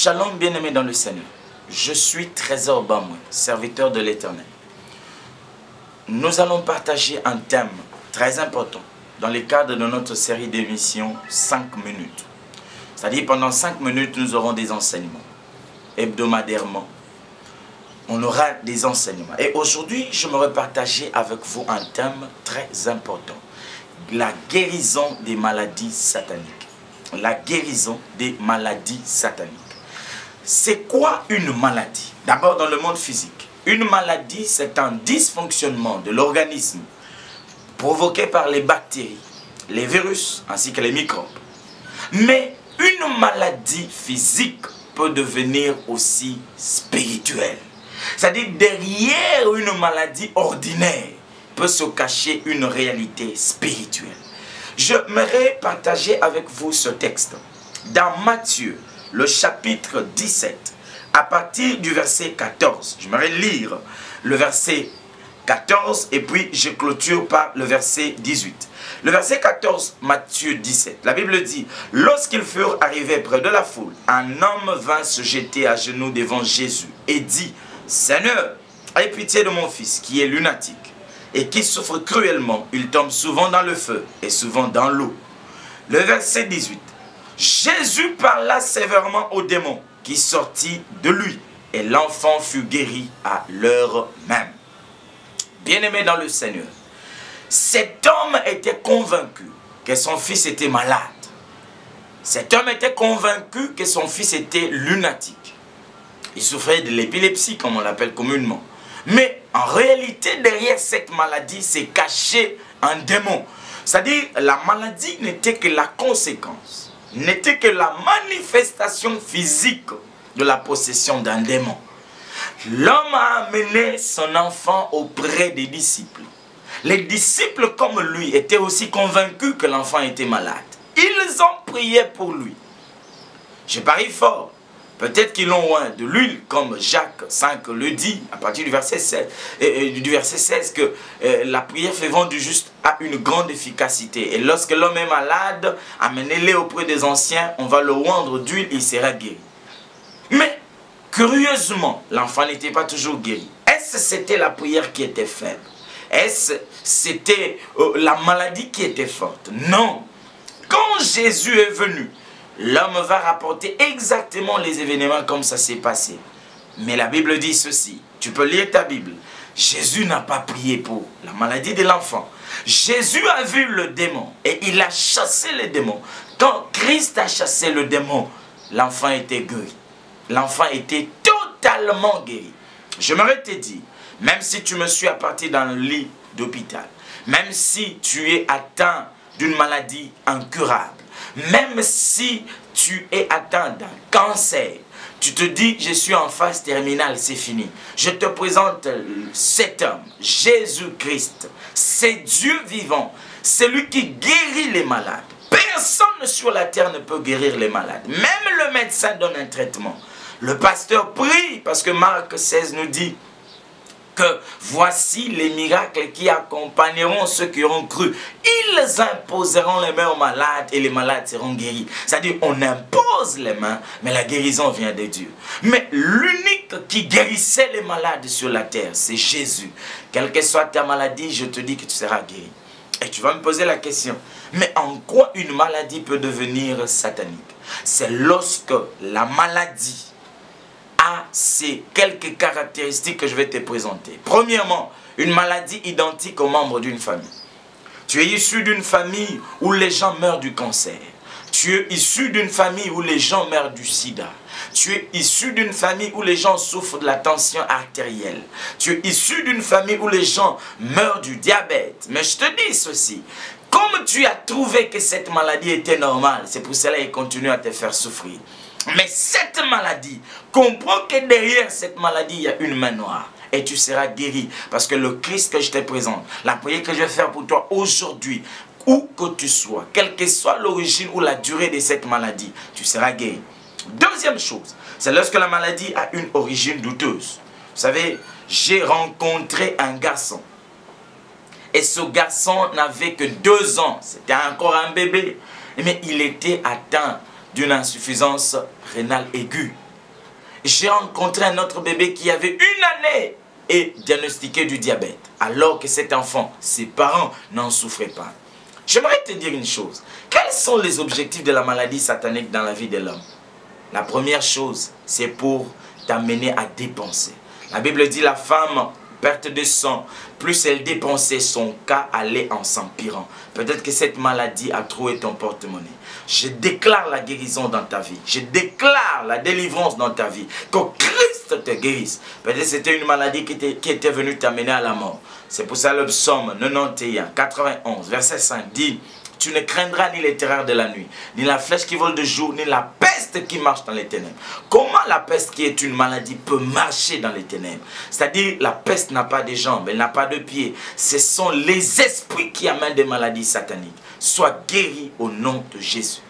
Shalom bien-aimé dans le Seigneur. Je suis Trésor Bamoué, serviteur de l'Éternel. Nous allons partager un thème très important dans le cadre de notre série d'émissions 5 minutes. C'est-à-dire pendant 5 minutes, nous aurons des enseignements. Hebdomadairement, on aura des enseignements. Et aujourd'hui, j'aimerais partager avec vous un thème très important. La guérison des maladies sataniques. La guérison des maladies sataniques. C'est quoi une maladie? D'abord dans le monde physique. Une maladie, c'est un dysfonctionnement de l'organisme provoqué par les bactéries, les virus ainsi que les microbes. Mais une maladie physique peut devenir aussi spirituelle. C'est-à-dire derrière une maladie ordinaire peut se cacher une réalité spirituelle. J'aimerais partager avec vous ce texte dans Matthieu, le chapitre 17, à partir du verset 14. J'aimerais lire le verset 14 et puis je clôture par le verset 18. Le verset 14, Matthieu 17, la Bible dit: lorsqu'ils furent arrivés près de la foule, un homme vint se jeter à genoux devant Jésus et dit: Seigneur, aie pitié de mon fils qui est lunatique et qui souffre cruellement. Il tombe souvent dans le feu et souvent dans l'eau. Le verset 18. Jésus parla sévèrement au démon qui sortit de lui et l'enfant fut guéri à l'heure même. Bien-aimé dans le Seigneur, cet homme était convaincu que son fils était malade. Cet homme était convaincu que son fils était lunatique. Il souffrait de l'épilepsie, comme on l'appelle communément. Mais en réalité, derrière cette maladie, s'est caché un démon. C'est-à-dire, la maladie n'était que la conséquence, n'était que la manifestation physique de la possession d'un démon. L'homme a amené son enfant auprès des disciples. Les disciples, comme lui, étaient aussi convaincus que l'enfant était malade. Ils ont prié pour lui. Je parie fort. Peut-être qu'ils l'ont loin de l'huile, comme Jacques 5 le dit, à partir du verset 16, que la prière fervente du juste a une grande efficacité. Et lorsque l'homme est malade, amenez-le auprès des anciens, on va le oindre d'huile, il sera guéri. Mais, curieusement, l'enfant n'était pas toujours guéri. Est-ce que c'était la prière qui était faible? Est-ce que c'était la maladie qui était forte? Non. Quand Jésus est venu, l'homme va rapporter exactement les événements comme ça s'est passé. Mais la Bible dit ceci. Tu peux lire ta Bible. Jésus n'a pas prié pour la maladie de l'enfant. Jésus a vu le démon et il a chassé le démon. Quand Christ a chassé le démon, l'enfant était guéri. L'enfant était totalement guéri. J'aimerais te dire, même si tu me suis à partir dans le lit d'hôpital, même si tu es atteint d'une maladie incurable, même si tu es atteint d'un cancer, tu te dis, je suis en phase terminale, c'est fini. Je te présente cet homme, Jésus-Christ. C'est Dieu vivant. C'est lui qui guérit les malades. Personne sur la terre ne peut guérir les malades. Même le médecin donne un traitement. Le pasteur prie, parce que Marc 16 nous dit que voici les miracles qui accompagneront ceux qui auront cru. Ils imposeront les mains aux malades et les malades seront guéris. C'est-à-dire on impose les mains, mais la guérison vient de Dieu. Mais l'unique qui guérissait les malades sur la terre, c'est Jésus. Quelle que soit ta maladie, je te dis que tu seras guéri. Et tu vas me poser la question, mais en quoi une maladie peut devenir satanique? C'est lorsque la maladie a ces quelques caractéristiques que je vais te présenter. Premièrement, une maladie identique aux membres d'une famille. Tu es issu d'une famille où les gens meurent du cancer. Tu es issu d'une famille où les gens meurent du sida. Tu es issu d'une famille où les gens souffrent de la tension artérielle. Tu es issu d'une famille où les gens meurent du diabète. Mais je te dis ceci, comme tu as trouvé que cette maladie était normale, c'est pour cela qu'il continue à te faire souffrir. Mais cette maladie, comprends que derrière cette maladie, il y a une main noire. Et tu seras guéri. Parce que le Christ que je te présente, la prière que je vais faire pour toi aujourd'hui, où que tu sois, quelle que soit l'origine ou la durée de cette maladie, tu seras guéri. Deuxième chose, c'est lorsque la maladie a une origine douteuse. Vous savez, j'ai rencontré un garçon. Et ce garçon n'avait que 2 ans. C'était encore un bébé. Mais il était atteint d'une insuffisance rénale aiguë. J'ai rencontré un autre bébé qui avait 1 année et diagnostiqué du diabète. Alors que cet enfant, ses parents n'en souffraient pas. J'aimerais te dire une chose. Quels sont les objectifs de la maladie satanique dans la vie de l'homme? La première chose, c'est pour t'amener à dépenser. La Bible dit la femme, perte de sang, plus elle dépensait, son cas allait en s'empirant. Peut-être que cette maladie a troué ton porte-monnaie. Je déclare la guérison dans ta vie. Je déclare la délivrance dans ta vie. Que Christ te guérisse. Peut-être que c'était une maladie qui était venue t'amener à la mort. C'est pour ça le psaume 91, 91, verset 5 dit: tu ne craindras ni les terreurs de la nuit, ni la flèche qui vole de jour, ni la peste qui marche dans les ténèbres. Comment la peste, qui est une maladie, peut marcher dans les ténèbres? C'est-à-dire, la peste n'a pas de jambes, elle n'a pas de pieds. Ce sont les esprits qui amènent des maladies sataniques. Sois guéri au nom de Jésus.